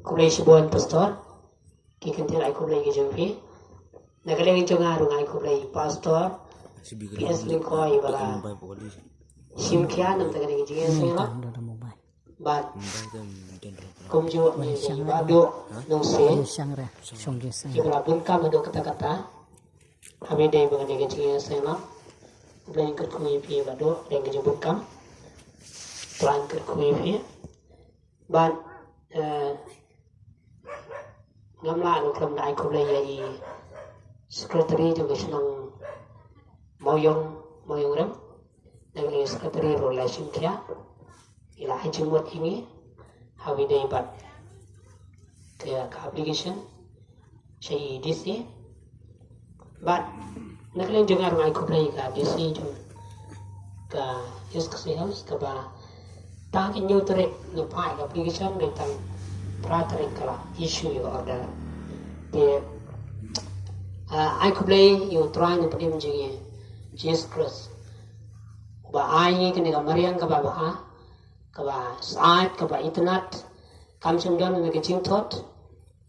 kublai sibuan pastor ki kentir ai kublai ki jengpi nagaleng jonga rungai kublai pastor PS lingkoi bala simkia nam tagaleng jingen sela bat komjo ni bado no se ki bala bungka mado kata-kata kami dai bangan jingen sela kublai ker kui pi bado deng jebungkam tuan ker kui pi ban ngamla no kram dai kublai ai secretary juga senang moyong rem dengan secretary relation kia ila hajumut ini hawi dai bat ke application cai DC bat naklen jangan ngai kublai ka DC tu ka sales ka ba ta ki new trek ni pai application ni tang pratrek kala issue your order de I kublai you trying to put him Jesus Christ ba ai ke ni kamarian ka ba saat ka ba internet kam sundon ni ke jing thot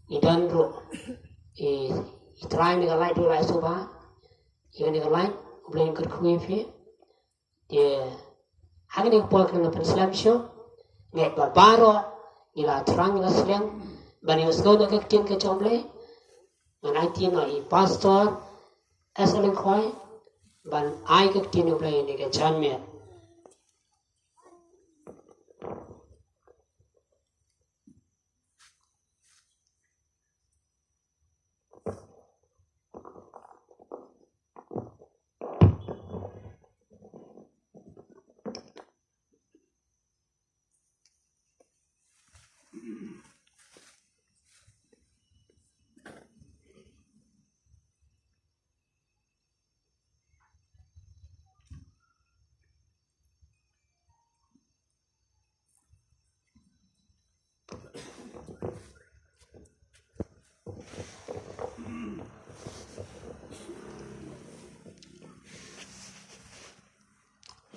idan ro I trying to light do lai so ba I ni ka light kublai ker kui fi de hagni pol kan pen slam show ngai ba baro ila trang ila slang bani usgo na ke tin ke chomble manai tin no I pastor asalen khoi ban ai ke tin no play ni ke chan me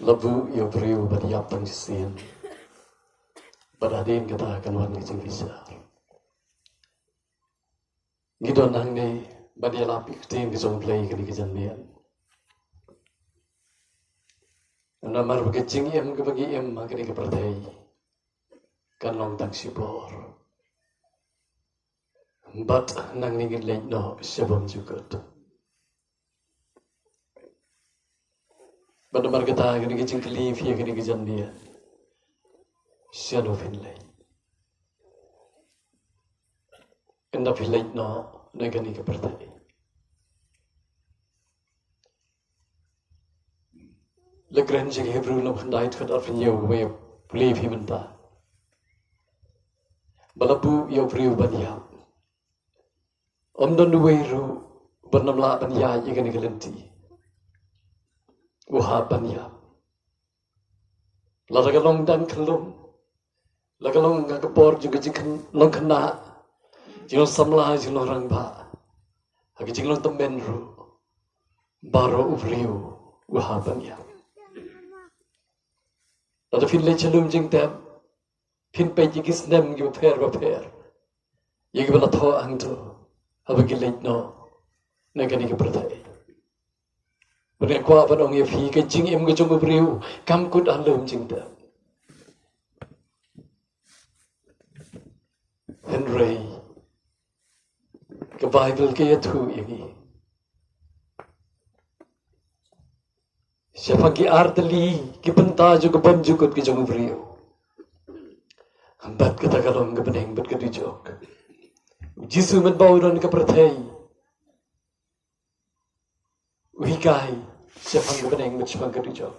Labu yo beriu badiap tang sien. Badadin kata akan wan ngicing bisa. Gidon nang ni badialapi keting kisong play kini kejandian. Anda mar bekecing em ke bagi em makini ke pertai. Kan long tang sibor. But nang ni ngilek no sebom jukut. Pada mar kita kini kecing kelif ya kini kejandian. Siano finlay. Anda finlay no negani ke pertai. Legren jeng Hebrew no khandait khat arfin yo way believe him anta. Balabu yo priu badia. Omdon duweru bernamla banya yegani galenti. Uha banya. Laragalong dan kelong. Lagalong ngakapor juga jingkan long kena. Jinglo samla jinglo rangba. Hagi jinglo temenru. Baro uvriu uha banya. Lada fin le chalum jing tem. Fin pe jigis nem gi baper. Yegi bala tho angto. Habagi le no. Nagani ke pertai. Benar kuat pada orang yang ke jing em ke jung beriu kam kut alum jing tem. Henry ke Bible ke yatu ini. Siapa ki artli ki benta juga bom jukut ke jung beriu. Hambat kata kalong ke beneng bet ke dijok. Jisu men bauran ke pertai. Wikai siapa yang beneng bet siapa ke dijok.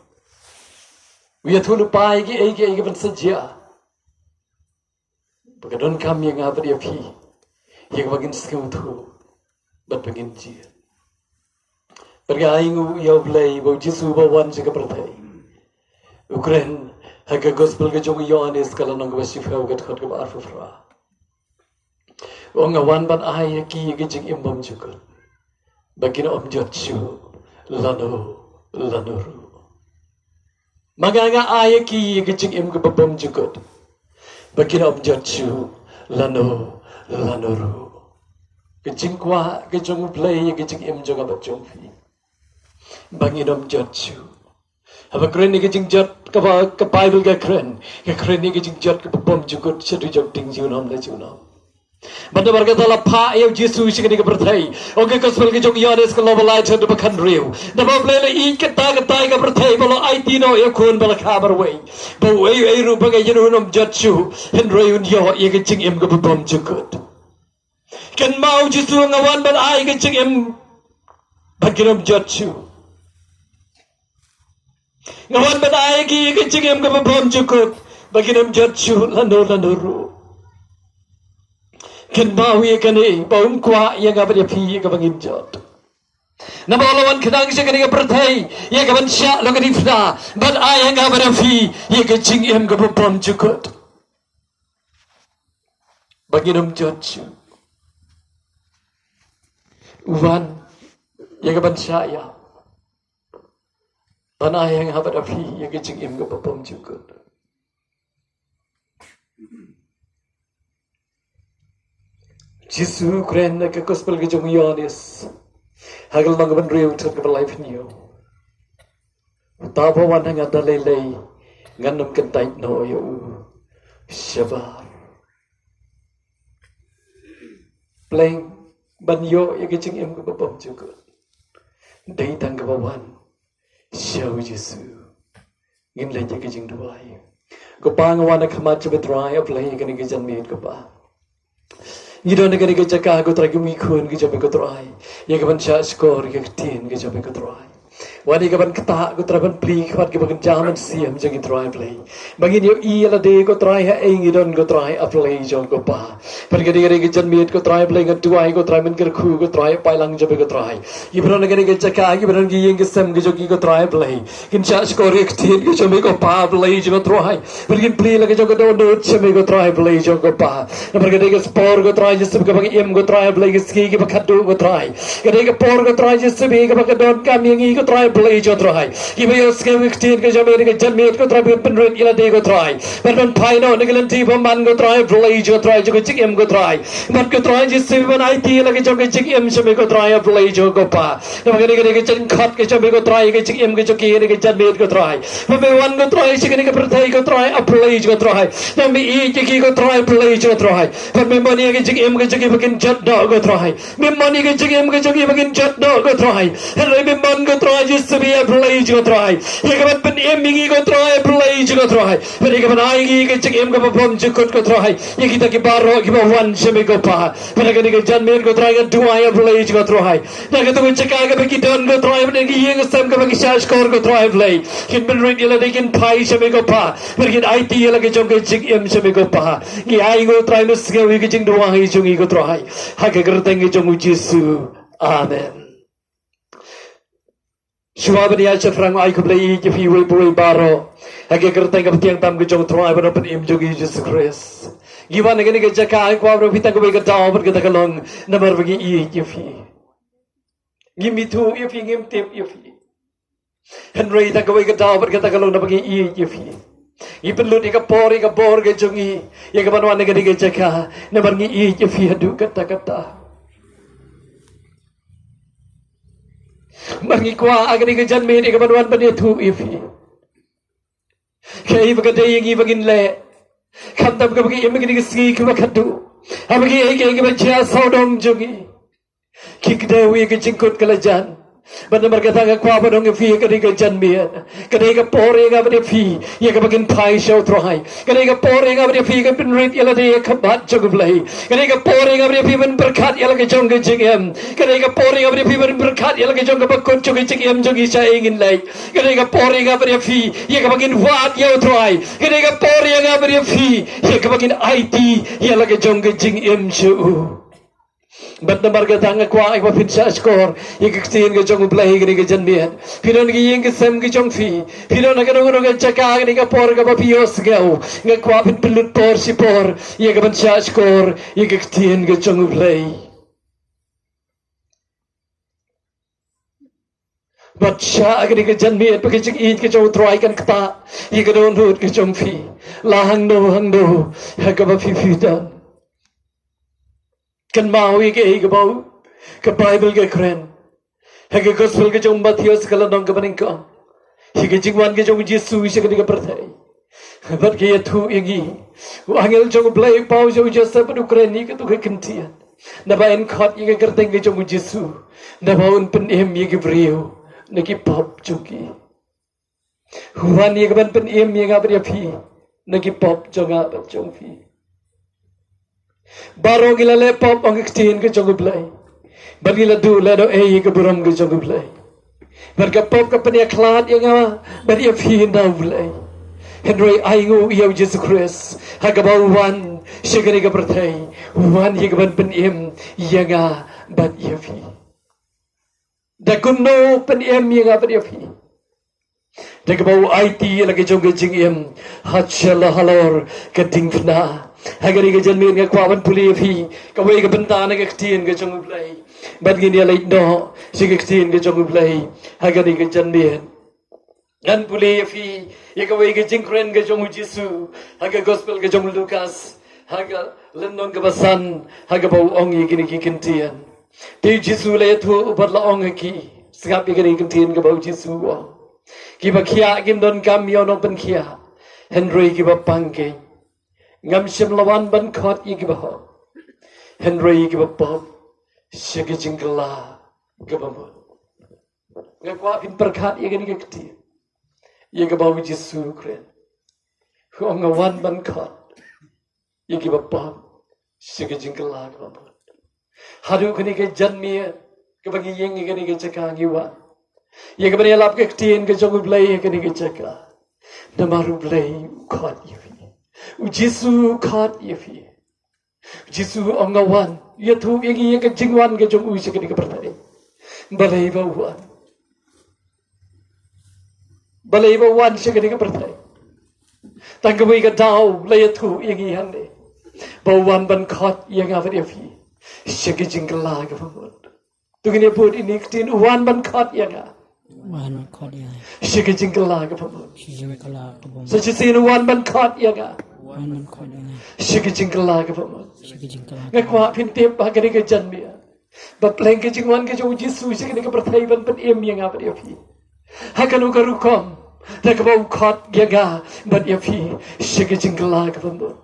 Wia thulu pai ki ai ben sajia. Pagdon kami yang apa dia pi. Yang bagin skem tu bet bagin ji. Pergi aingu ya blai bau Jisu bawan juga pertai. Ukraine haga gospel ke jong Yohanes kalau nang basi fau ke khot ke arfu fra. Wong awan ban ai ki ke jing imbam juga. Bagin om jotchu lano. Magaga ai ki ke jing im ke babam juga. Bagin om jotchu lano ru cái chính qua cái trong play cái chính em cho các bạn trong phi bằng inom jot chu haba kren cái chính jot cái bible cái kren cái chính jot cái bom chu kot chatu jok ting chu nom le chu nom banda barga tala pha eu jisu shi cái berthai okay gospel cái trong yones cái global light to bakhan riu da ba play le I cái tai cái berthai balo IT no eu khun bala khabar wei bo ei ru ba cái jenu nom jot chu hen reun yo ye cái chính em cái bom chu kot kan mau jisu ngawan ban ai cái chính em baginom jot chu ngawan ban ai cái chính em cái bom chu kot baginom jot chu lano ru kan mau ye kan ei baum kwa ye ga ba phi ga bangin jot na ba lawan khadang se kan ga prathai ye ga ban sha lo ga di fda ban ai ga ba phi ye ga chính em ga bom chu kot baginom jot chu Uwan, yang kapan saya, tanah yang habat api, yang kecing im ke bapam juga. Jisu keren ke gospel ke jong Yohanes, hagal nang kapan riu ter ke life niyo. Tapa wan hang ada lelei, nganam kentai no yo, syabar. Playing banyo yang kecing em ke bapam juga. Dari tang ke bawan, syau Yesu. Ngin lagi kecing duai. Kepang wana khamat cebet rai aplay yang kini kejan miet kepa. Ngidon negara kecakah aku teragi mikun ke jabe ketrai. Yang kapan syah skor ke ketin ke jabe ketrai. Wani kapan ketak aku terapan pli kapan ke bagan jaman siam jangan try play. Bangin yo iya de ko try ha ngidon ko try play jong ko pa. Pergadi ke jan miet ko try play ngat tuai ko try men ker khu ko try pai lang jabe ko try. Ibran negara kecakah ibran ki yang ke sem ke jogi ko try play. Kin syah skor ke ketin ke jabe ko pa play jong try. Pergin pli lagi jong ko do jabe ko try play jong ko pa. Pergadi ke sport ko try jesub ke bagi em ko try play ke ski ke bakadu ko try. Gadi ke por ko try jesub ke bakadon kam yang ko try play jo try ibe yo ske wiktin ke jame ke janmet ko try penren ila de ko try ban phaino nigelan ti man ko try play jo try jo chik em ko try man ko try je se ban IT lage jo ke chik em jame ko try play jo ko pa na magani ke chin khat ke jame ko try ke chik em ke jo ke ke janmet ko try me wan ko try chik ke prathai ko try play jo try na me I ke ko try play jo try but me mani ke chik em ke jo bakin jat do ko try me mani ke chik em ke jo bakin jat do ko try hele me man ko try Sebi play juga try. Ia kapan pen mingi ko try play juga try. Pen kapan ai ke cek em kapan bom jukut ko try. Ia kita ki baro ki wan semi ko pa. Pen ka ni jan men ko try kan dua ya play juga try. Na ka tu cek ka ke ki don ko try pen ki yang sam ka ki share score ko try play. Kin pen red ila dekin pai semi ko pa. Pen kin IT ila ke jong ke cek em semi ko pa. Ki ai ko try no ske wi ke jing dua hi jong ko try. Ha ke gerteng ke jong Yesus. Amen. Syuabani aja frang ai kublai ke fi we boy baro age kerteng ke tiang tam ke jong try ber pen im jogi Jesus Christ giwan ke ni ke jaka ai kwa bro pita ko be ke daw ber ke takalong namar bagi I ke fi gimi tu if ngim tip if henry ta ko be ke daw ber ke takalong na bagi I ke fi ipen lut ke bor ke jongi ye ke banwan ke ni ke jaka namar ngi I ke fi hadu kata Mangi kwa agani ke jan men ikaban bani thu ifi kai bagade yengi bagin le khandam ke bagi emgi ke ski ke bakadu abagi ai ke bacha saudom jogi kikde wi ke jingkut ke lajan banda markata ka kwa badong fi ke ke jan men ke ke pore ga bani fi ye ke bagin phai show throi ke pore ga bani fi ke pin rit yala de khabat joglai ke pore ga bani fi ban berkat yala ke jong ke jingem ke pore ga bani fi ban berkat yala ke jong ke bakut jogi jingem jogi sa ingin lai ke pore ga bani fi ye ke bagin wat yo throi ke pore ga bani fi ye ke bagin IT yala ke jong ke jingem chu Bat namar ke tanga kwa ik wafin sa skor ik ktin ke jong play ke ke janbian pinon ke yeng ke sem ke jong fi pinon ke rong ke chaka ke por ke papios gau nge kwa pin pelut por si por ye ke ban sa skor ik ktin ke jong play bat sha ke janbian pe ke id ke jong try kan kta ye ke don hut ke jong fi la hang do ha ke ba fi dan kan mau ke bau ke Bible ke keren ke gospel ke jong Matius kala nong ke baning ko ke jingwan ke jong Yesus ke ke perthai bat ke thu igi angel jong play pau jong Joseph du keren ni ke tu ke kentian na ba en khot ke kerteng ke jong Yesus na ba un pen em ke brio na ki pop chuki huan ye ke ban pen em ye ga bria phi na ki pop jonga ba jong phi baro gila le pop ang iktin ke jong play bagila du le do e ke buram ke jong play barka pop ka pen ya klat ye nga bria phi na play Henry aingu ia Jesus Christ hagabau wan shigari ke perthai wan ye ke ban pen em ye nga bat ye phi da kunno pen em ye nga bria phi da ke bau IT lagi jong ke jing em hachela halor ke dingna hagari ke janmin ke kwawan puli phi ka wei ke benta na ke tien ke jong play bat gin dia leit no sig ke tien ke jong play hagari ke janmin gan puli phi ye ka wei ke jing kren ke jong Jesu haga gospel ke jong Lukas haga lendong ke basan haga bau ong ye kini ki kentien ti Jesu le thu bat la ong ki sagap ye kini kentien ke bau Jesu ki ba khia kim don kam yo no pen khia Henry ki ba pangke ngam sim lawan ban khot ye ki ba Henry ki ba pop shige jingla ke ba mo ngakwa pin perkhat ye kini ke kti ye ke bau Jesu kren ho ngawan ban khot ye ki ba pop shige jingla ke ba mo haru kini ke janmi ke bagi yeng ye kini ke chaka ngiwa ye ke bani lap ke tien ke jong play ye kini ke chaka namaru play khot ye Jesu khot ye phi Jesu ongawan ye thu ye ke jingwan ke jong u se ke perthai balai ba wan se ke perthai tang ke wi ke dau le ye thu ye han de ba wan ban khot ye nga ba ye phi se ke jingla ke ba tu ke ne put ini tin wan ban khot ye nga wan khot ye se ke jingla ke ba jingla ke ba so je sin wan ban khot ye nga wan khot ye se ke jingla ke ba jingla ngakwa phin tep ba ke janmi ba pleng ke jingwan ke jong Jesu se ke perthai ban pen em ye nga ba ye phi hakanu ka rukom ta ke bau khot ye nga ba ye phi se ke jingla ke ba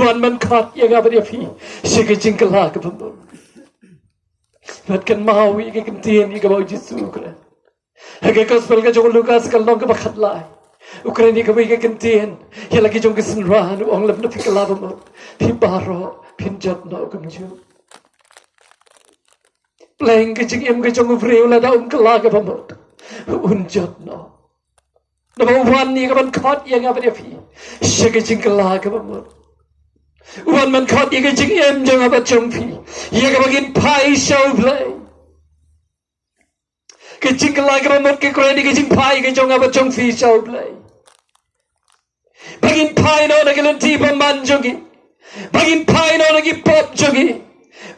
wan man khot ye nga ba ye phi se ke jingla ke ba bat kan mau ye ke tien ye ke bau Jesu kra hage gospel ke jong Lukas kal long ke ba khat lai Ukraini ke wei ke tien ye lagi jong ke sinran ong lam na phikla ba mo phi baro phin jot no kum ju pleng ke jing em ke jong vreu la da kla ke ba mo un jot no na ba wan ni ke ban khot ye nga ba de phi se ke jing kla ke ba mo wan man khot ye ke jing em jong ba chong phi ye ke bagin phai show play ke jing kla ke ba mo ke Ukraini ke jing phai ke jong ba chong phi show play bagin phai no na ke len ti ba man jogi bagin phai no na ki pop jogi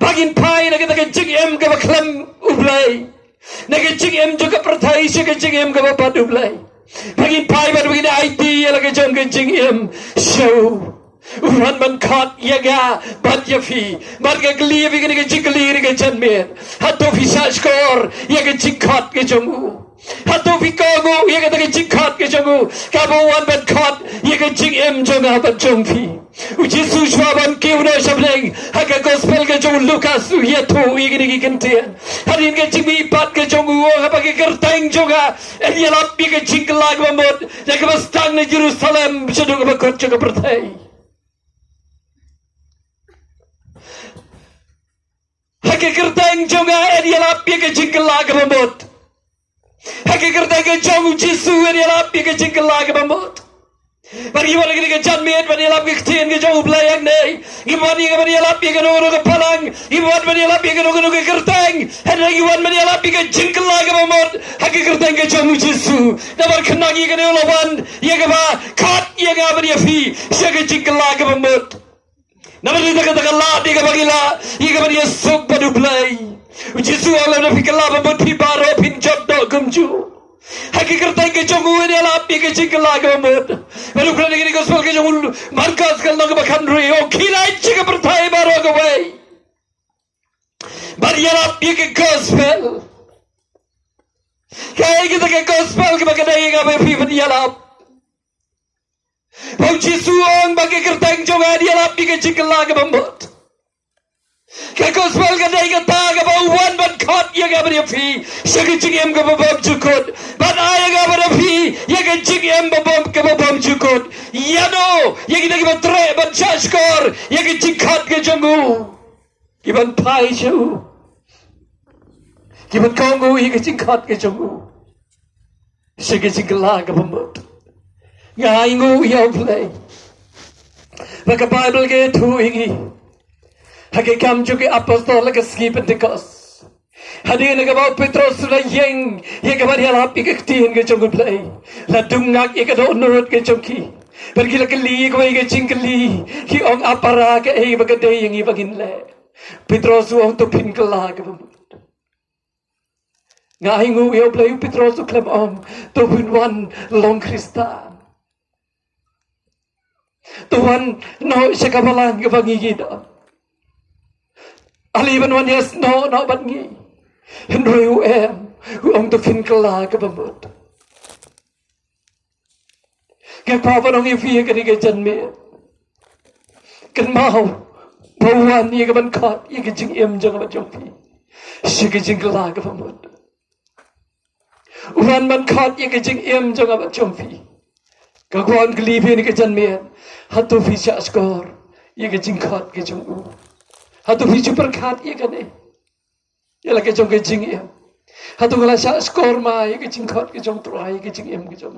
bagin phai na ke jing em ke ba klam ublai na ke jing em jo ke prathai se ke jing em ke ba pat ublai bagin phai ba bagin IT ye la ke jong ke jing em show wan man khot ye ga bat ye phi mar ke gli bi ke jing gli ke jan men hato phi sa skor ye ke jing khot ke jong hato phi ko go ye ke jing khot ke jong ka bo wan ban khot ye ke jing em jong ha ban jong phi Jesu shwaban ke una shableng ha ke gospel ke jong Lukas ye thu ye ke kentien harin ke jing bi pat ke jong wo ha ba ke kertang jong ha ye la bi ke jing lag ba mod ye ke bastang ne Jerusalem shadu ke kot ke perthai hake kertang jonga ediala pike jingla ke bamot hake kertang ke jong Jesu ediala pike jingla ke bamot bari wala ke janmet bani la ke tien ke jong blayang nei gimani ke bani la pike no ke palang gimani bani la pike no ke kertang hena gimani bani la pike jingla ke bamot hake kertang ke jong Jesu dabar khnagi ke no lawan ye ke ba khat ye ga bani fi se ke jingla ke bamot Namanya kata la dia bagila ia bani sok padu blai Jesu Allah na fikla ba phi baro phin jot do gumju haki kerta ke jongu ni ala api ke jingla ga mod baru kena ni gospel ke jongu markas kal na ba khan ri o khilai chika perthai baro away. But yala pika gospel. Kaya kita ke gospel ke bagadai ka be phi yala. Bang Jisuang bagi kertang jonga yala pika jikla ke bambot. Kaya gospel ka dai ka ta ka ba one but caught ya ka be phi. Sagi jingem ka bab jukot. But ay ka ba phi ya ka jingem bab ka bab jukot. Yano ya kita ke tre ban chashkor ya ka jikhat ke jongu. Kiban pai chu. Kiban kongu ya ka jikhat ke jongu. Sagi jingla ka bambot. Ngai ngu ya play. Maka Bible ke tu ingi. Hagi kam juga apostol ke ski Pentecost. Hadir ke bawah Petrus sudah yang ke bawah dia lapi ke tin ke jongul play. La dungak ke do nurut ke jongki. Pergi la keli ke jingkeli ki ong apara ke bagadai yang ibagin le. Petrus ong tu pin kela ke bawah. Ngai ngu ya play Petrus klem ong tu pin wan long Kristan. Tuhan no sekabalan ke bangi kita. Ali ban wan yes no bangi. Henry who om to fin kala ke bambut. Ke papa nong ifi ke ni ke janme. Kan mau bawan ye ke ban khat ye ke jing em jang ba jompi. Si ke jing kala ke bambut. Uran ban khat ye ke jing em jang ba jompi. Ka kwan ke libi ni ke janme. Hatu fi cha skor ye ke jing khat ke jong u. Hatu hiju perkat ya kan ya lagi jong ke jing em hatu kala sa skor ma ya ke jing khot ke jong tro ya ke jing em ke jong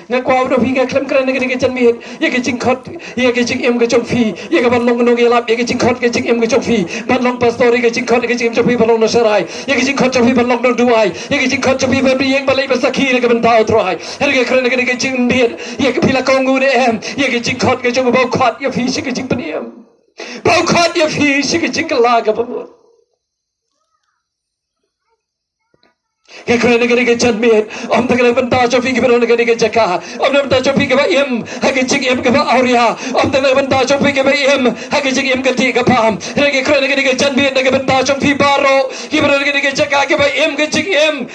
nga kwa do pinga klem kran ke ke jan mi ya ke jing khot ya ke jing em ke jong phi ya ke ban long ya lap ya ke jing khot ke jing em ke jong phi ban long pastor ke jing khot ke jing em jong phi ban long no sarai ya ke jing khot jong phi ban long no duai ya ke jing khot jong phi ban rieng balai basaki ke ban tao tro hai ya ke kran ke jing mi ya ke pila kongu ne em ya ke jing khot ke jong ba khot ya phi si ke jing pan em Bau khat ya phi si ke jingla ka bamut. Ke krene ke janmet om ta ke banta cho phi ke bron ke jaka om na banta cho phi ke ba em ha ke jing em ke ba auria om ta ke banta cho phi ke ba em ha ke jing em ke ti ka pam re ke krene ke janmet ke banta cho phi baro ke bron ke jaka ke ba em ke jing em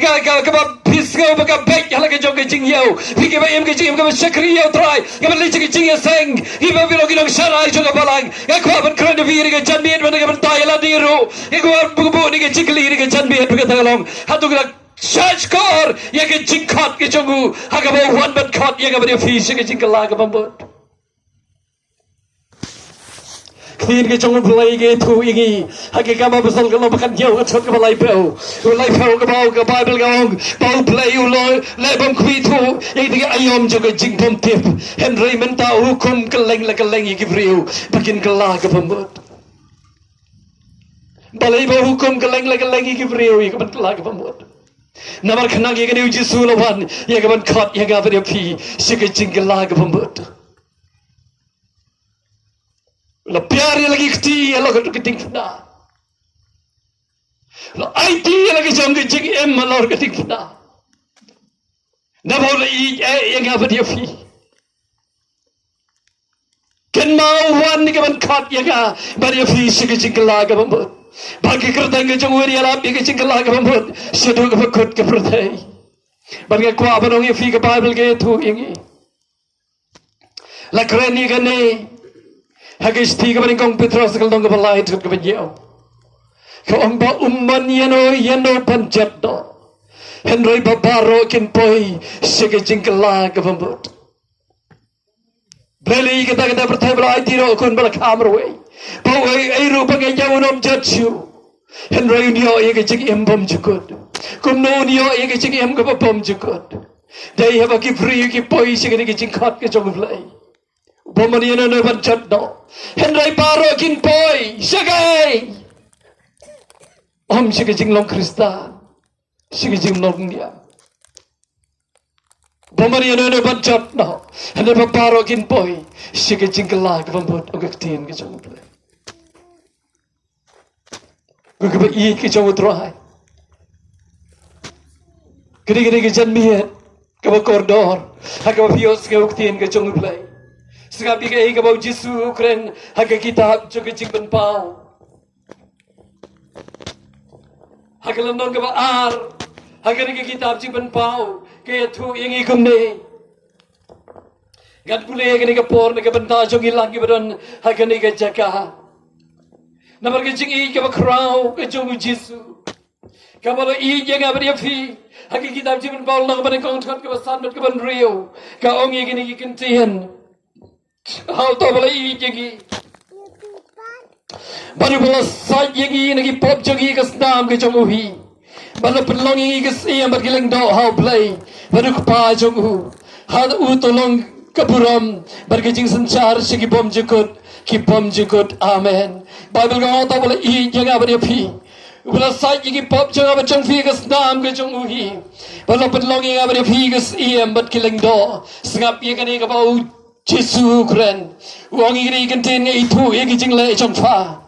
ga ke ba pisco ba ka bek hala ke jong ke jing yo phi ke ba em ke jing em ke ba shakri yo try ke ba le ke jing ya seng hi ba bilo ki sarai jo ka balang ga kwa ban krene vi ke janmet ba ke banta ya la diru ke kwa bu ni ke jikli ke janmet ke talong hatu kena search kor ya ke jingkot ke jongu haga ba wan ban kot ya ke ba fi se ke jingkala ke bambut clean ke jongu play ke tu ingi haga ka ba basal ke lo bakan yo ke chot ke balai peu ke bau ke bible ke ong bau play u lo le bam khui tu ye de ayom jo ke jing bom tip henry menta hukum ke leng la ke leng ke vriu bakin kala ke bambut balai ba hukum ke leng la ke leng ke vriu ke ban kala ke bambut Namar kena ye kene uji sulawan ye ke ban khat ye ga ba phi si ke jingla ke bambut la pyar ye lagi khti ye lo ke ting na la IT ye lagi jong ke jing em lo ke ting na na ba le ye ga ba phi ken ma wan ni ke ban khat ye ga ba phi si ke jingla ke bambut Bagi kertang ke jong weri alam ke jingla ke bambut sedu ke kut ke pertai bagi kwa banong ye fi ke bible ke tu ingi la kreni ke ne hagis ti ke bani kong Petrus ke dong ke balai tu ke banyo ke ong ba umman yeno panjat do henry babaro kin poi se ke jingla ke bambut Beli kita pertai balai tiro kun bala kamrwe Bau ai rupa ke jauh nom jatsu Henry niyo ye ke jing em bom jukut kum no niyo ye ke jing em ke bom jukut dai haba ki free ki poi se ke jing khat ke jong play bom ni no ban chat do Henry paro kin poi sagai om se ke jing long kristan se ke jing long dia bom ni no ban chat do Henry paro kin poi se ke jing la ke bom bot ok tin ke jong play Gue ba i ke jong trai gede ke jan miet ke ba kordor ha ke ba pios ke uktien ke jong play Sengap iga iga bau Jisu keren haga kitab juga jing ben pau. Haga lemnon ke ar haga ni kitab jing ben pau ke tu yang igum ne. Gan pule haga ni ke por ni ke benta jong ilang ke badon haga ni ke jaga. Namar ke jing i ke bakrau ke jong Jisu. Kamala i jangan beri api. Haki kitab jing ben pau nak badon kong tuan ke basan bet ke ban rio. Ka ong i gini kentian. Hal tu boleh i jagi. Baru bola saj jagi nagi pop jagi ke senam ke jonguhi. Baru pelong i ke siam bergiling do hal play. Baru kepa jongu. Hal u tolong keburam bergejing sencar segi bom jukut ki bom jukut. Amen. Bible kau tu boleh i jangan beri api. Bola saj jagi pop jangan berjongfi ke senam ke jonguhi. Baru pelong i beri api ke siam bergiling do. Sengap i kani ke bau Jisu keren. Uang ini kentin itu yang kijing le jongfa.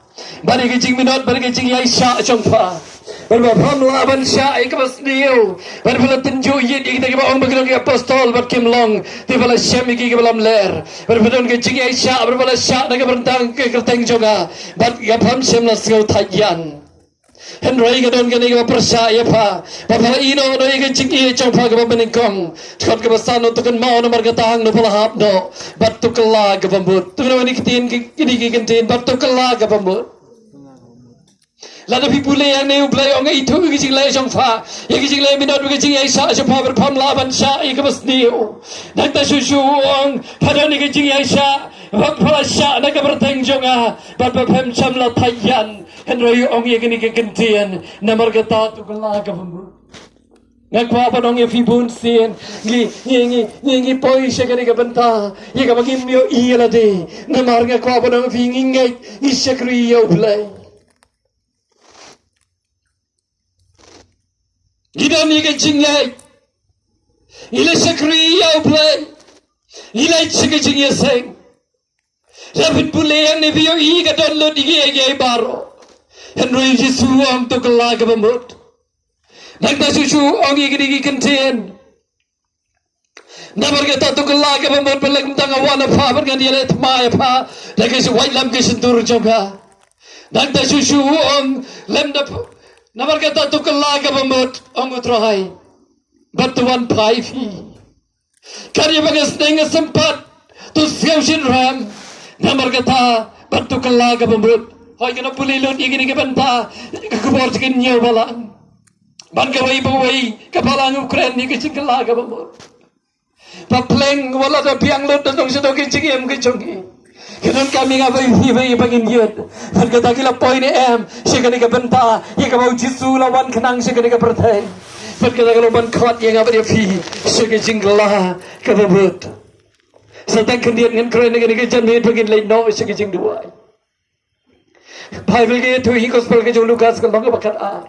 Bari kijing minot bari kijing yai sya jongfa. Berbapa melawan sya ikas niu. Berbapa tunjuk yit kita kita orang bergerak apostol berkim long. Tiba shem iki kebalam ler. Berbapa kijing yai sya berbapa sya nak berentang ke kerteng jonga. Ber yapam shem la sengau tayan. Henry kadon kani ke percaya pa. Bapa ino doi kijing i jongfa ke beningkong. Kat ke basan untuk mau nomor ketang no pelahap no. Batu kelah ke pembut. Tu nama ni ketin kini kentin batu kelah ke pembut. Lalu pipule yang ni ublay orang itu kijing lay jongfa. Yang kijing lay minat kijing ai sa jongfa berpam laban sa ikas niu. Nanti susu orang pada ni kijing ai sa. Bapa sa nak berteng jonga. Bapa pem cam la tayan. Henry orang yang kini kentin nomor kata tu kelah ke pembut. Ngaku apa dong yang fibun sin, ngi poi sekali ke benta, ye ka bagi mio iya de, namar ngaku apa dong fingingai, isekri yo play. Ida ni ke jingai, ila sekri yo play, ila sekri jingai seng. Dapat pule yang ni bio iya ka download igi baro. Henry Jisu ang tu kelah ke pembut. Nangta susu orang yang kentin. Nampak kata tu kelah ke pembut pelak tentang awan apa berkan dia lihat mai apa. Lagi sesuai lam ke sentur juga. Nangta susu orang lem dap. Nampak kata tu kelah ke pembut orang utrahai. Batuan paifi. Karya bagas dengan sempat tu siau sinram. Nampak kata batu kelah ke pembut. Hoi kena pulilun ingin ke benta kebor sekian nyaw balang. Ban kawai kepala Ukraine ni kecing kelah ke bambut. Papleng wala da piang lut dong sedo kecing em kecongi. Kenon kami ngabai hibai bangin yet. Dan kata kila poin em sekali ke benta ye ka bau Jisu lawan kenang sekali ke pertai. Dan kata kalau ban kuat ye ngabai pi sekecing kelah ke bambut. Satang kendian ngan keren ngani ke jan bangin lain no sekecing dua. Bible ke tu hi gospel ke jong Lukas ke long bakat a.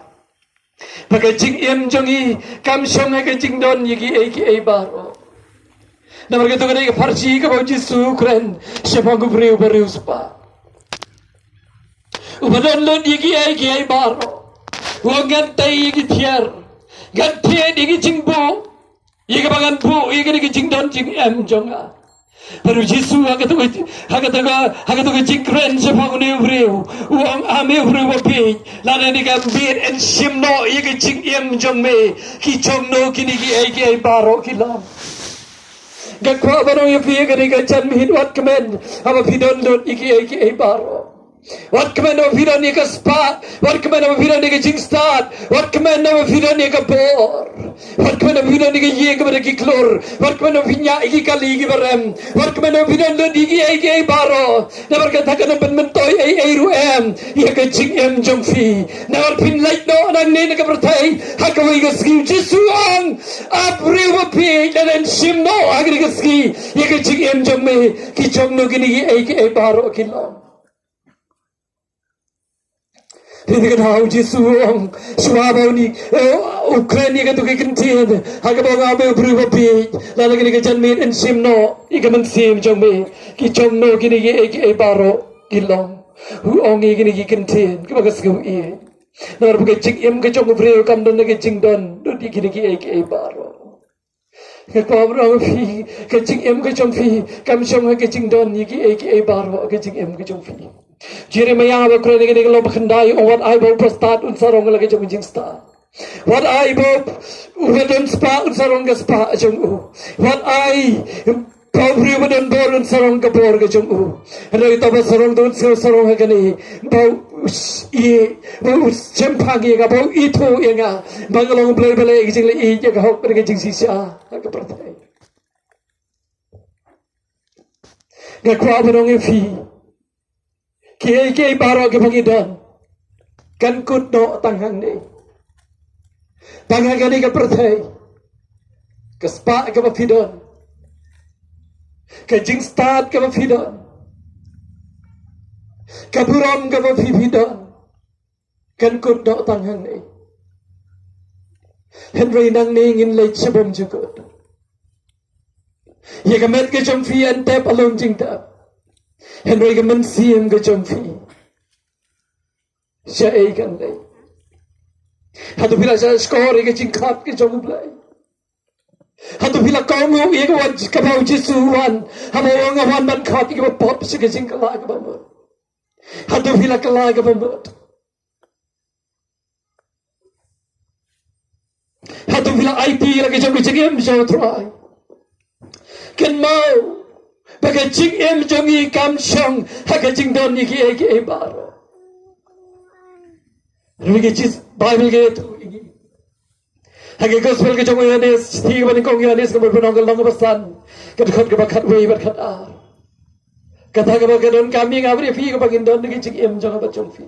Pakai jing em jongi kam shong ke jing don yigi ai baro. Namar ke tu ke farsi ke bau Jisu keren siapa gu beriu spa. Ubadon lon yigi ai baro. Wangan tai yigi tiar. Ganti yigi jing bu. Yigi bangan bu yigi jing don jing em jonga. Baru Jisu haga tu ke jing keren siapa gu ne beriu. Uang ame beriu api. Lada ni kan bir en simno yigi jing em jong me. Ki jong no kini ki ai baro kilam. Gak kuat barang yang piye kini kacan mihin wat kemen. Apa pidon dot iki ai baro. Wat kemen apa pidon ni ke spa. Wat kemen apa pidon ni ke jing start. Wat kemen apa pidon ni ke bor. Wat kemen apa pidon ni ke ye kepada ki klor. Wat kemen apa pinya iki kali iki barem. Wat kemen apa pidon dot iki ai baro. Namar katakan apa mentoy ai ruem. Ia ke jing em jong fi. Namar pin light no nang ni ke pertai. Hakawai ke ski Jisu ang apriu api dan sim no agri ke ski. Ia ke jing em jong me ki jong no kini ai baro kilam. Ini kan hau Jisu ang suabaw ni Ukraine ka tu kay kentin. Haga ba nga ba bru papi. Lala kini ka janmin en sim no. Ika man sim jong me. Ki jong no kini ki baro ilong. Huong kini ki kentin. Kabagas gaw iye. Nar buka jing em ka jong bru kam don na ka jing don. Dodi kini ki baro. cái qua rong phi cái chính em cái trong phi cam trong cái chính don như cái baro cái chính em cái trong phi Jeremiah ba kren cái lo bakhandai what I will start unsarong la cái trong chính start what I will uvedon spa unsarong cái spa trong what I Pabri wadan borun sarong ka bor ka chung Rai taba sarong don sarong ka ni bau bau chempagi ka bau ito nga bangalong blay ka jing le ka hok ka jing sisa ka prathai Ga kwa banong fi ke baro ka pangidon kan kut no tanghang ni tanghang ni ka prathai ka spa ka pidon Kajing start ka mafidon Kaburam ka mafidon Kan kut do tanghang ni Henry nang ningin lay sabom jukot Ye kamet ka jom fi an tep along jing tap Henry ka man siyam ka jom fi Siya ay kan lay Hatu pila sa score ka jing kap ka jom blay Hatu pila kau mau ia kawan kabau jisuan, hamo orang awan ban khat ia pop sekejing kelak kabamut. Hatu pila kelak kabamut. Hatu pila IT lagi jam kejeng jauh terai. Ken mau bagai jing jongi kam shong hakajing don ni ki baro. Rigi jis Bible ke tu. Hagi gospel ke jong yanis thi ban kong yanis ke berpenong long pesan ke khot ke bakat wei bat khat a kata ke bagadon kami ngabri fi ke bagin don ke jing em jong ba jong fi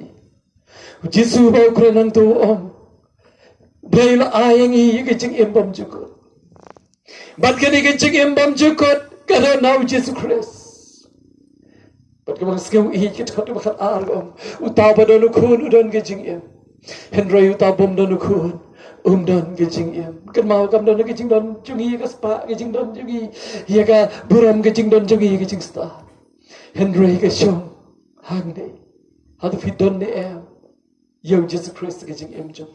jisu ba ukrenang tu om blaila ayang i ke jing em bom jukut bat ke ni ke jing em bom jukut kada now Jesus Christ bat ke bang skeu i ke khot ke bakat a om uta ba don khun udon ke jing em henry uta bom don khun don ke jing em kan mau kam don ke jing don jungi ke spa ke jing don jungi ya ka buram ke jing don jungi ke jing sta henry ke shong hang de hatu fi don ne em yo Jesus Christ ke jing em jong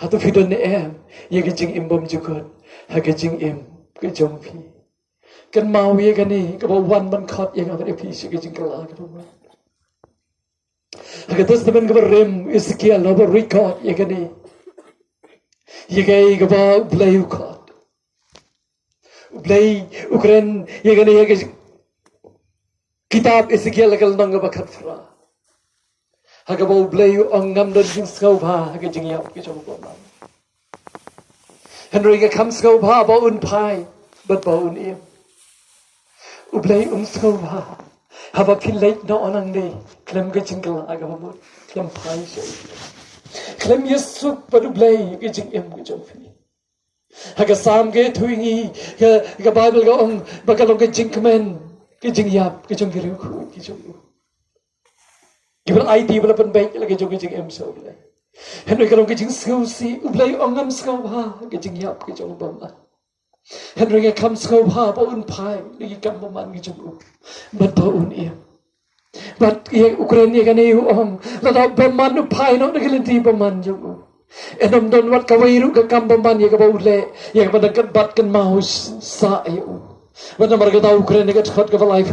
hatu fi don ne em ye ke jing em bom jukot ha ke jing em ke jong fi kan mau ye ka ni ka ba wan ban khat ye ka ba fi shi ke jing kala ka ba ha ke testament ka ba rem Ezekiel no ba record ye ka ni Ye gay gaba play ukot, play Ukraine ye gani ye kitab Ezekiel lagal nang gaba khatfra, hagaba play angam don jing skauba hagaj jing yap ke jom goma. Henry ke kam skauba ba un pai, bat ba un em. Play skauba, haba pilai no anang de, klem ke jing kala agaba mot, klem pai shay. Klem Yesu padu blay ke jing em ke jom fi. Haga sam ke thuingi ke Bible ga ong bakalong ke jing kemen ke jing yap ke jom giru khu ke jom. Gibal IT bala pen baik la ke jom ke jing em so blay. Henry kalong ke jing skau si blay ongam skau ha ke jing yap ke jom bom la. Henry ke kam skau ha ba un pai li kam man ke jom. Bat ba un em. But Ukraine ye kani lada beman upai no nagilindi beman jong enam don wat kawairu ka kam beman ye ka baule ye ka dakat bat kan mau sa yo wana marga ta Ukraine ka thot ka life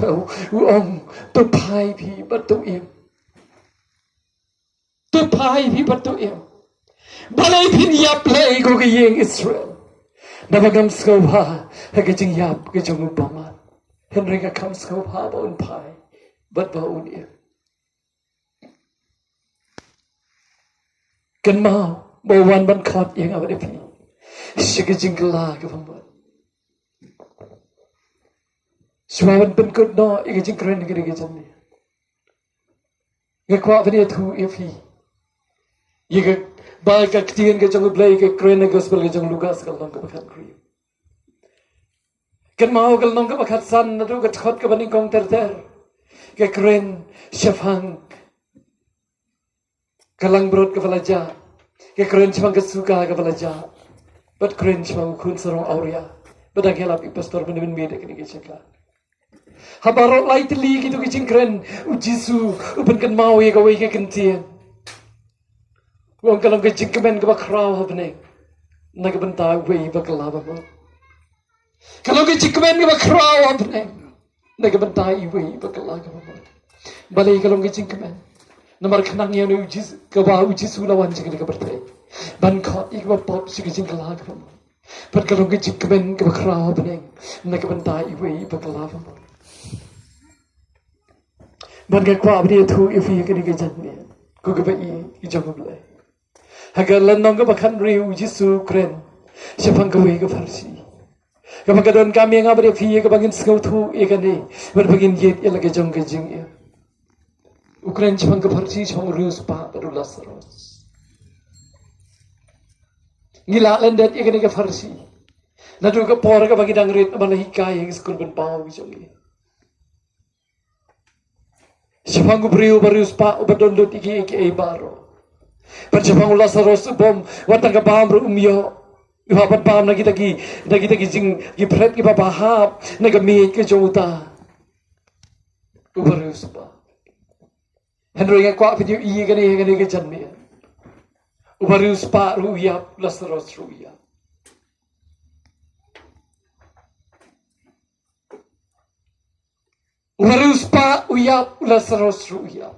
to pai phi bat to em to pai phi bat to em balai phin yap le ko ke yeng Israel nabagam sko ha ka jing yap ka jong beman Henry ka kam sko ha ba un pai But bau dia kan mau bawan ban khat yang apa dia sige jingla ke pambuat suawan ben kut no ige jingkren ke ige jamni ge kwa dia thu efi ige ba ka ktien ke jong blai ke kren gospel ke jong lukas kal nong ke bakhat kri kan mau kal nong ke bakhat san na ru ke thot ke bani kong ter ke keren syafang kalang brot ke balaja ke keren syafang ke suka ke balaja but keren syafang kun sarong auria badang helap pastor ben beda ke ni cheka habaro light li gitu ke keren ujisu uben kan mau ye ke wei ke kentien wong kalang ke jingkemen ke bakrau habne na ke benta wei bakala ba Kalau ke cikmen ke bakrau abne. Naga bentai iwi bakala ke bapak. Balai kalau ke cikmen. Namar kenang yang ujis ke bawah ujis ulawan cikmen ke bertai. Ban kau ik bapak sih ke cikala ke bapak. But kalau ke cikmen ke bakrau abne. Naga bentai iwi bakala ke bapak. Ban ke kau abne tu iwi ke ni ke janne. Ku ke bai ijam belai. Hagar landong ke bakan riu jisu keren. Siapang ke ke farsi. Kapag kadon kami nga bari fiye kapag inskaw tu ikani berbagin yet ilagay jong gajing ya. Ukraine siapang ke farsi siapang rius pa baru Lazarus. Ngila landat ikani ke farsi. Nadu ke por kapag idang rit malahikay ang skul ben pao jong ya. Siapang kubriu barius pa ubadondot iki iki baro. Persiapang Lazarus bom watang ka paham umyo. Ibabat paham na kita ki jing ki pret ki babahap na gamit ke jota. Ubarus pa. Henry nga kwa video iye gani ke janme. Ubarus pa ruya Lazarus ruya. Ubarus pa uya Lazarus ruya.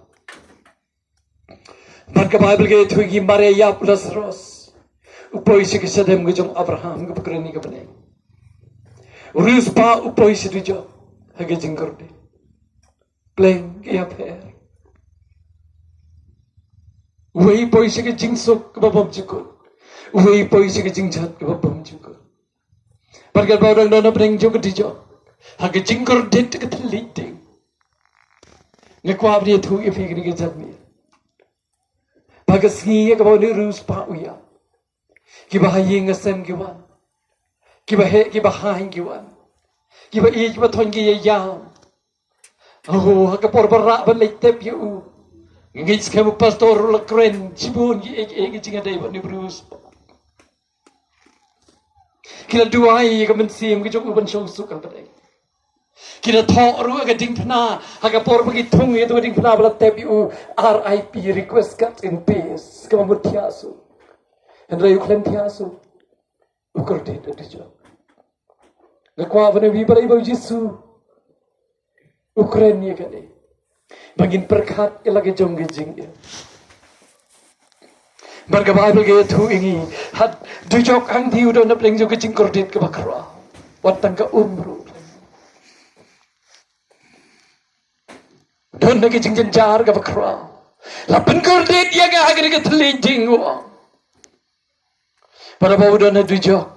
Marka Bible ke thugi mare ya Lazarus. Upoi se kesadem gejong Abraham ke pekerani ke beneng. Urus pa upoi se dijo hage jingkor de. Pleng ya per. Wei poi se ke jingsok ke babam jikot. Wei poi se ke jingchat ke babam jikot. Pargal baurang dona beneng jo ke dijo. Hage jingkor de ke teliting. Ngekwa abri thu e fikri ke jadmi. Bagas ngi ke bawni urus pa uya. Kiba haying asem kiwan, kiba haing kiwan, kiba kiba thongi yam. Oh, hakapor berak balik tep you. Ngis kamu pastor lekren cibun ki jinga dai bani Bruce. Kila duai ka mensim ki jok uban show suka badai. Kila thok ru ka ding phna hakapor bagi thung itu ding phna bala tep you RIP request cut in peace ka mutiasu. Henry uklen tiasu ukurti dijo. Ngakwa bane bi balai bau Jisu Ukraine kani. Bangin perkat ilage jong gejing ya. Barga Bible ge thu ingi hat dujok ang diu do na pleng jo gejing kordit ke bakra. Watang ka umru. Don na gejing jenjar ke bakra. Lapan kordit ya ga hagri ke tlijing wa. Para bau dona dujo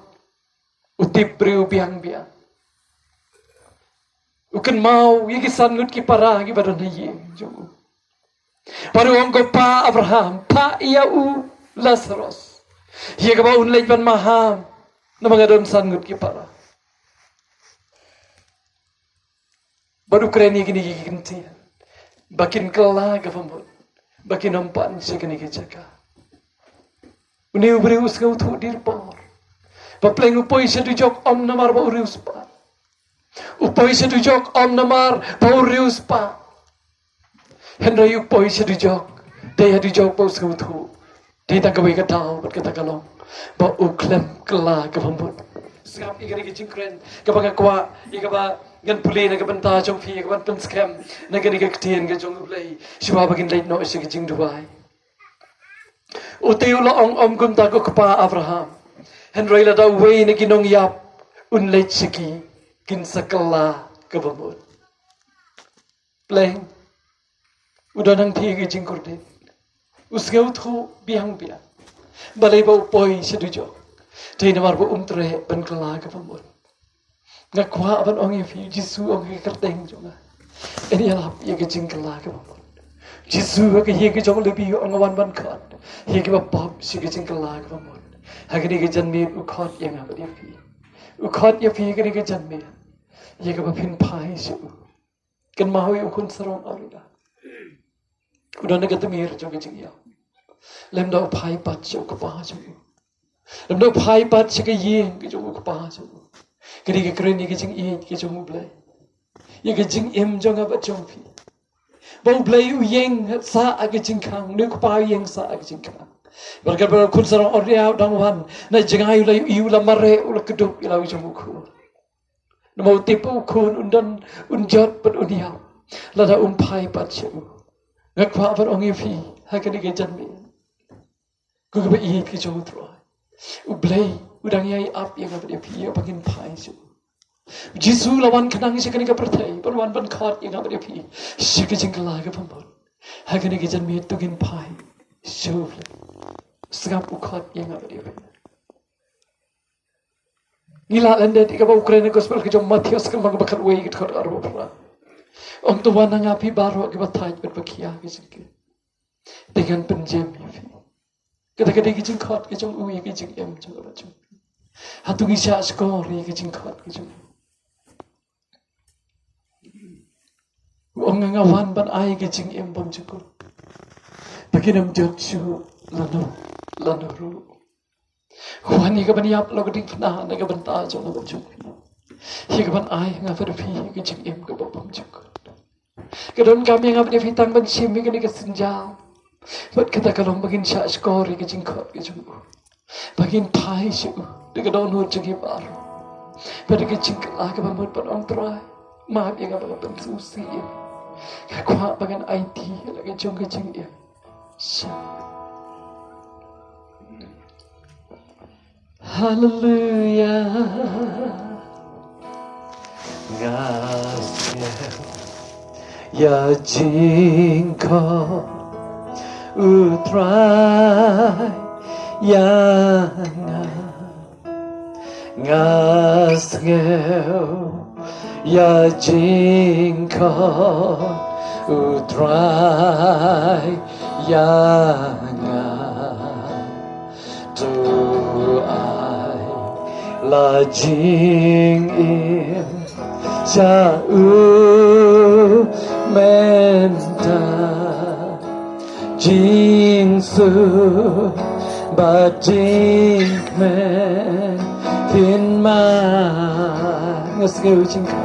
utip priu biang ukan mau yaki sangut ki para ki badona ye jo para ongko pa Abraham pa iau Lazarus ye ka bau unlej ban maham na mga don sangut ki para baru keren ye kini kinti bakin kala ka pamot bakin nampan se kini ki jaga Uni ubri usga uthu dir por. Papleng upoi se dujok om namar ba urius pa. Upoi se dujok om namar ba urius pa. Henry upoi se dujok. Daya dujok ba usga uthu. Daya tagaway ka tao bat kata kalong. Ba uklem kala ka pambut. Skam igari ka jingkren. Kapag akwa igaba gan puli na kabanta jong fi kaban penskam na gani ka ktien ka jong ublay. Siwa bagin late no isa ka jing duway. Utiyo la om gumta ko kapa Abraham. Henry la daw way na ginong yap unlay siki kinsakala kabamot. Pleng udah nang tigi jingkordin. Usga uthu bihang biang. Balay ba upoy sa dujo. Tay namar ba umtre bankala kabamot. Ngakwa ban ong yafi Jisu ong kikarteng jonga. Ini alap ya jingkala kabamot. Jisu ka yegi jong lebi ong awan ban khat. Yegi ba pap si ka jingkala kabamot. Hagani ka janmi ukhat yang abad yafi. Ukhat yafi hagani ka janmi. Yegi ba pin pai si u. Kan mahoy ukun sarong arida. Udah nak ketemir jong ka jingya. Lem da pai pat si u kapah jong. Lem da pai pat si ka yeng ka jong kapah jong. Kari ka keren yegi jing i ka jong ublay. Yegi jing im jong abad jong pi. Bau blay u yeng sa aga jingkang nu pa yeng sa aga jingkang berkat ber kun sarong oria dangwan na jingai la yu la mare u la kedup ila u jumuku Mau tipu kun undan unjot pen uniam. Lada umpai patsu. Ngakwa par ongi fi hakani ke janmi. Ku ke bai ke jong tro. Ublei udang yai ap yang apa dia pi bangin pai su. Jisu lawan kenang sikani ke pertai perwan ban khot yang apa dia pi. Sikki jingkala ke pambon. Hakani ke janmi tugin pai. Su. Segap ukhot yang apa dia pi. Ngila lende di kapal Ukraina gospel ke jom Matius kan bang bakat wei ke khot arbo pra. Om tuan ngapi baru ke batai berbakia ke sikki. Dengan penjem ya fi. Kata-kata ke jing khot ke jom ui ke jing em jom apa jom. Hatu gisha skori ke jing khot ke jom. Om ngawan ban ai ke jing em bom cukup. Baginam jotsu lanu ru. Wani ka baniap lo geding pernah na ka banta jom lo jom. Hi ka ban ai ngafar fi ke jing em ka bom cukup. Kadon kami ngap dia fitang ban sim ke ni ka senjal. Buat kita kalau bagin syak skor ke jingkot ke jung. Bagin pai su de kadon hu jing bar. Pada ke jingkot ke bamut pan ong trai. Maaf yang apa ban susi. Ka kwa bagan IT lagi jung ke jing ya. Hallelujah. Ngasih ya jingkot utrai yang ngasngeu ya jingkot utrai yang tu ai la jing im cha menta jing su ba jing men tin ma ngas ngeu jing ka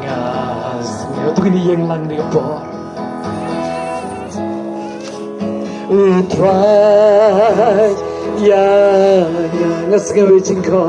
ngas ngeu tu ni yang lang ni bo try ya ngas ngeu jing ka